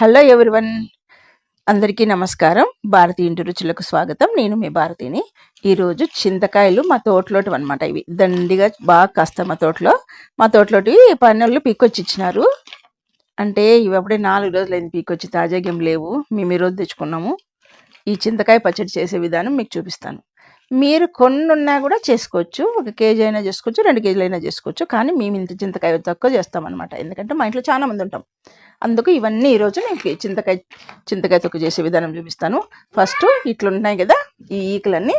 Hello everyone, అందరికీ నమస్కారం. భారతి ఇంటి రుచులకు స్వాగతం. నేను మీ భారతిని. ఈరోజు చింతకాయలు మా తోటలోటి అనమాట. ఇవి దండిగా బాగా కాస్త మా తోటలోటి పనులు పీకొచ్చి ఇచ్చినారు. అంటే ఇవి అప్పుడే 4 రోజులైంది పీకొచ్చి, తాజాగా ఏం లేవు. మేము ఈరోజు తెచ్చుకున్నాము. ఈ చింతకాయ పచ్చడి చేసే విధానం మీకు చూపిస్తాను. మీరు కొన్ని ఉన్నా కూడా చేసుకోవచ్చు. 1 కేజీ అయినా చేసుకోవచ్చు, 2 కేజీలు అయినా చేసుకోవచ్చు. కానీ మేము ఇంత చింతకాయ తక్కువ చేస్తామన్నమాట. ఎందుకంటే మా ఇంట్లో చాలా మంది ఉంటాం. అందుకు ఇవన్నీ ఈరోజు నేను చింతకాయ తొక్కు చేసే విధానం చూపిస్తాను. ఫస్ట్ ఇట్లా ఉన్నాయి కదా, ఈ ఈకలన్నీ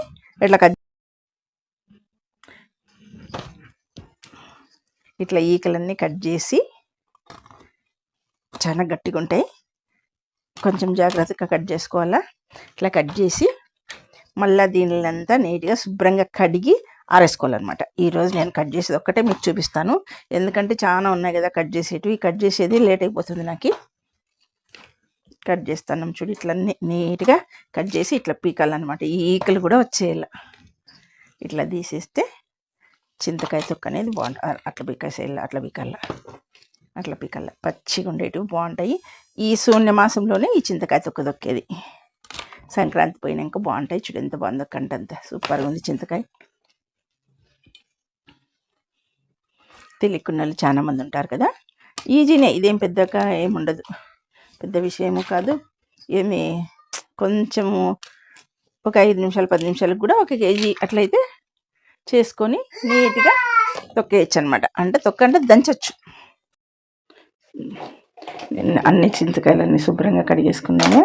ఇట్లా ఈకలన్నీ కట్ చేసి, చాలా గట్టిగా ఉంటాయి, కొంచెం జాగ్రత్తగా కట్ చేసుకోవాలా. ఇట్లా కట్ చేసి మళ్ళీ దీనిలంతా నీట్గా శుభ్రంగా కడిగి ఆరేసుకోవాలన్నమాట. ఈరోజు నేను కట్ చేసేది ఒక్కటే మీకు చూపిస్తాను. ఎందుకంటే చాలా ఉన్నాయి కదా కట్ చేసేటివి. కట్ చేసేది లేట్ అయిపోతుంది నాకు. కట్ చేస్తాను చూడు. ఇట్లా నీట్గా కట్ చేసి ఇట్లా పీకాలన్నమాట. ఈ ఈకలు కూడా వచ్చేయాలి. ఇట్లా తీసేస్తే చింతకాయ తొక్క అనేది బాగుంటుంది. అట్లా పీకేసేయాలి, అట్లా పీకాల. పచ్చిగా ఉండేటివి బాగుంటాయి. ఈ శూన్య మాసంలోనే ఈ చింతకాయ తొక్క దొక్కేది. సంక్రాంతి పోయినాక బాగుంటాయి. చూడు ఎంత బాగుందో, కంటంత సూపర్గా ఉంది చింతకాయ. తెలియకున్నలు చాలా మంది ఉంటారు కదా. ఈజీనే, ఇదేం పెద్దగా ఏముండదు, పెద్ద విషయము కాదు. ఏమి కొంచెము ఒక 5 నిమిషాలు 10 నిమిషాలకు కూడా 1 కేజీ అట్లయితే చేసుకొని నీట్గా తొక్కేయచ్చు అనమాట. అంటే తొక్క అంటే దంచచ్చు. నేను అన్ని చింతకాయలన్నీ శుభ్రంగా కడిగేసుకున్నాము.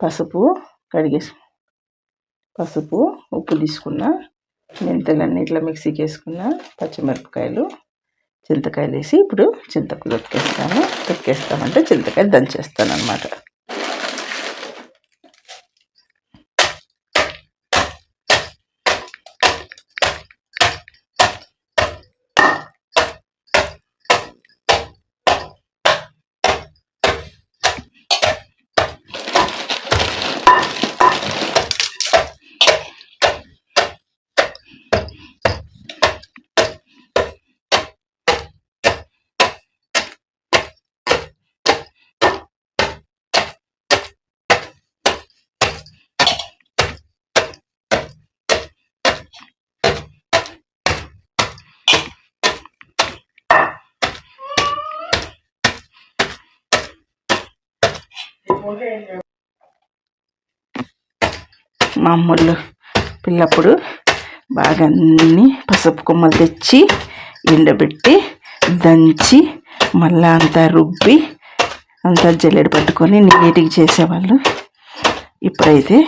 పసుపు, ఉప్పు తీసుకున్నా, మెంతులన్నీ ఇట్లా మిక్సీకి వేసుకున్నా, పచ్చిమిరపకాయలు, చింతకాయలు వేసి ఇప్పుడు చింతకు తొక్కేస్తామంటే చింతకాయ దంచేస్తాను అనమాట. మా అమ్మళ్ళు పిల్లప్పుడు బాగా అన్నీ పసుపు కొమ్మలు తెచ్చి ఎండబెట్టి దంచి మళ్ళా అంతా రుబ్బి అంతా జల్లెడ పట్టుకొని నీట్గా చేసేవాళ్ళు. ఇప్పుడైతే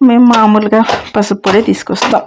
మేము మామూలుగా పసుపు పొడి తీసుకొస్తాం.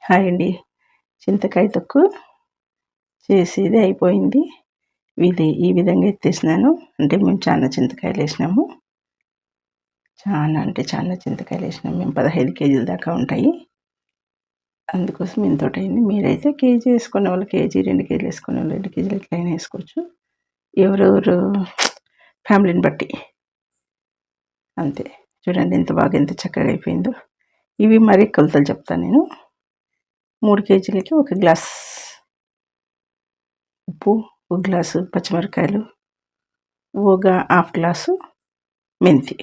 హాయ్ అండి, చింతకాయ తొక్కు చేసేది అయిపోయింది. ఈ విధంగా ఎత్తేసినాను. అంటే మేము చాలా చింతకాయలు వేసినాము. చాలా చింతకాయలు వేసినాము మేము. 15 కేజీల దాకా ఉంటాయి. అందుకోసం ఇంతోటి అయింది. మీరైతే కేజీ వేసుకునే వాళ్ళు కేజీ, 2 కేజీలు వేసుకునే వాళ్ళు 2 కేజీలు ఎట్లయినా వేసుకోవచ్చు. ఎవరెవరు ఫ్యామిలీని బట్టి అంతే. చూడండి ఎంత చక్కగా అయిపోయిందో. ఇవి మరీ కొలతలు చెప్తాను నేను. 3 కేజీలకి 1 గ్లాస్ ఉప్పు, 1 గ్లాసు పచ్చిమిరపకాయలు, 1/2 గ్లాసు మెంతి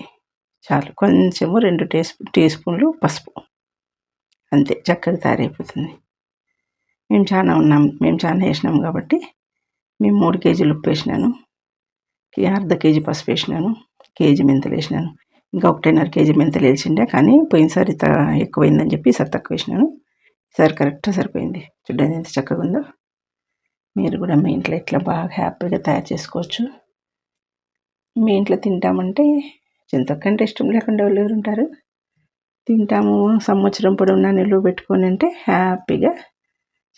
చాలు. కొంచెము 2 టీ స్పూన్లు పసుపు, అంతే. చక్కగా తయారైపోతుంది. మేము చాలా వేసినాం కాబట్టి మేము 3 కేజీలు ఉప్పు వేసినాను, 1/2 కేజీ పసుపు వేసినాను, కేజీ మెంతులు వేసినాను. ఇంకా 1.5 కేజీ మెంతులు వేసిండే, కానీ పోయినసారి ఎక్కువైందని చెప్పి ఈసారి తక్కువ వేసినాను. ఈసారి కరెక్ట్గా సరిపోయింది. చూడండి ఎంత చక్కగా ఉందో. మీరు కూడా మీ ఇంట్లో ఇట్లా బాగా హ్యాపీగా తయారు చేసుకోవచ్చు. మీ ఇంట్లో తింటామంటే చింతొక్కు అంటే ఇష్టం లేకుండా వాళ్ళు ఎవరు ఉంటారు? తింటాము, సంవత్సరం పొడవునా నిలువ పెట్టుకొని అంటే హ్యాపీగా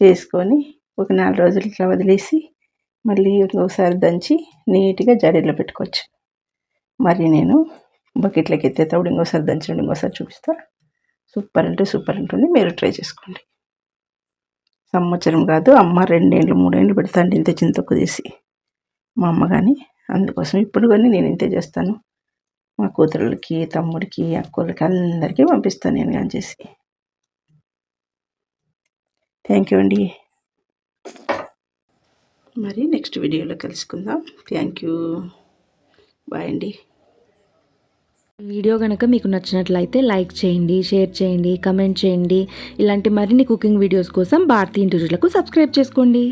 చేసుకొని ఒక 4 రోజులు ఇట్లా వదిలేసి మళ్ళీ ఇంకోసారి దంచి నీట్గా జాడీలో పెట్టుకోవచ్చు. మరి నేను బకెట్లోకి ఎత్తేటప్పుడు ఇంకోసారి దంచండి, ఇంకోసారి చూపిస్తా. సూపర్ అంటే సూపర్ ఉంటుంది. మీరు ట్రై చేసుకోండి. సంవత్సరం కాదు అమ్మ 2 ఏళ్ళు 3 ఏళ్ళు పెడతాండి ఇంత చింతొక్కు తీసి మా అమ్మ. కానీ అందుకోసం ఇప్పుడు కానీ నేను ఇంతే చేస్తాను. మా కూతురులకి, తమ్ముడికి, అక్కోళ్ళకి అందరికీ పంపిస్తాను నేను కానీ చేసి. థ్యాంక్ యూ అండి. మరి నెక్స్ట్ వీడియోలో కలుసుకుందాం. Thank you. బాయ్ అండి. వీడియో కనుక మీకు నచ్చినట్లయితే లైక్ చేయండి, షేర్ చేయండి, కమెంట్ చేయండి. ఇలాంటి మరిన్ని కుకింగ్ వీడియోస్ కోసం భారతీ ఇంటి రుచులకు సబ్స్క్రైబ్ చేసుకోండి.